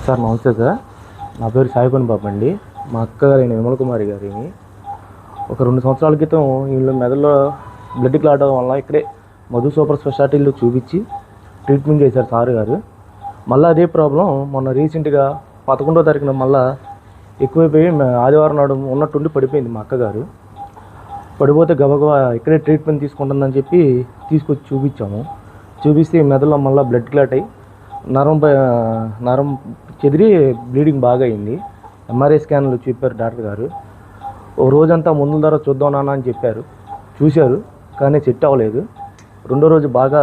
Sir నమస్తే sir. నా పేరు సాయికొని బాబు అండి. మా అక్కగారైన విమల కుమారి గారిని ఒక 2 సంవత్సరాల క్రితం వీళ్ళు మెదడులో బ్లడ్ క్లాట్ అవ్వడం వల్ల ఇక్కడే మధు సూపర్ స్పెషాలిటీలో చూపించి ట్రీట్మెంట్ చేశారు సార్ గారు. మళ్ళీ అదే ప్రాబ్లం మొన్న రీసెంట్గా 11వ తారీఖున మళ్ళీ ఎక్కువైపోయి ఆదివారం నాడు ఉన్నట్టుండి పడిపోయింది మా అక్కగారు. పడిపోతే గబగబా ఇక్కడే ట్రీట్మెంట్ తీసుకుంటుందని చెప్పి తీసుకొచ్చి చూపించాము. చూపిస్తే మెదడులో మళ్ళీ బ్లడ్ క్లాట్ అయ్యి నరం చెదిరి బ్లీడింగ్ బాగా అయింది. ఎంఆర్ఐ స్కాన్లు చూపారు డాక్టర్ గారు. ఓ రోజంతా ముందుల ద్వారా చూద్దాం నాన్న అని చెప్పారు. చూశారు కానీ సెట్ అవ్వలేదు. రెండో రోజు బాగా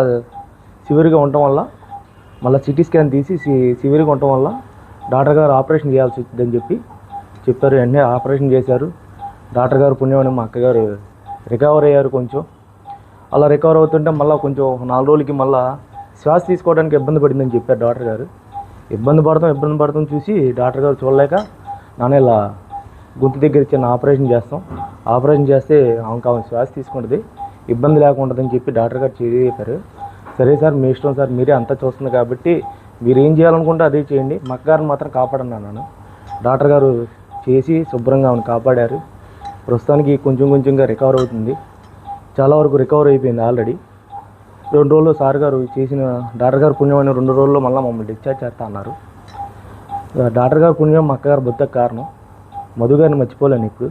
సివియర్గా ఉండటం వల్ల మళ్ళీ సిటీ స్కాన్ తీసి సివియర్గా ఉండటం వల్ల డాక్టర్ గారు ఆపరేషన్ చేయాల్సి వచ్చిందని చెప్పారు. వెంటనే ఆపరేషన్ చేశారు. డాక్టర్ గారు పుణ్యమని మా అక్కగారు రికవర్ అయ్యారు. కొంచెం అలా రికవర్ అవుతుంటే మళ్ళీ కొంచెం 4 రోజులకి మళ్ళీ శ్వాస తీసుకోవడానికి ఇబ్బంది పడిందని చెప్పారు డాక్టర్ గారు. ఇబ్బంది పడతాం చూసి డాక్టర్ గారు చూడలేక నాన్న ఇలా గొంతు దగ్గర చిన్న ఆపరేషన్ చేస్తే ఆమె శ్వాస తీసుకుంటుంది, ఇబ్బంది లేకుంటుందని చెప్పి డాక్టర్ గారు చెప్పారు. సరే సార్ మీ ఇష్టం సార్, మీరే అంతా చూస్తుంది కాబట్టి మీరు ఏం చేయాలనుకుంటే అదే చేయండి, మా అక్కగారిని మాత్రం కాపాడండి అన్నాను. డాక్టర్ గారు చేసి శుభ్రంగా ఆమెను కాపాడారు. ప్రస్తుతానికి కొంచెంగా రికవర్ అవుతుంది. చాలా వరకు రికవర్ అయిపోయింది ఆల్రెడీ. 2 రోజుల్లో సార్ గారు చేసిన డాక్టర్ గారు పుణ్యమైన 2 రోజుల్లో మళ్ళీ మమ్మల్ని డిశ్చార్జ్ చేస్తా అన్నారు. డాక్టర్ గారు పుణ్యం మా అక్కగారు బతుకు కారణం. మధు గారిని మర్చిపోలేను ఇప్పుడు.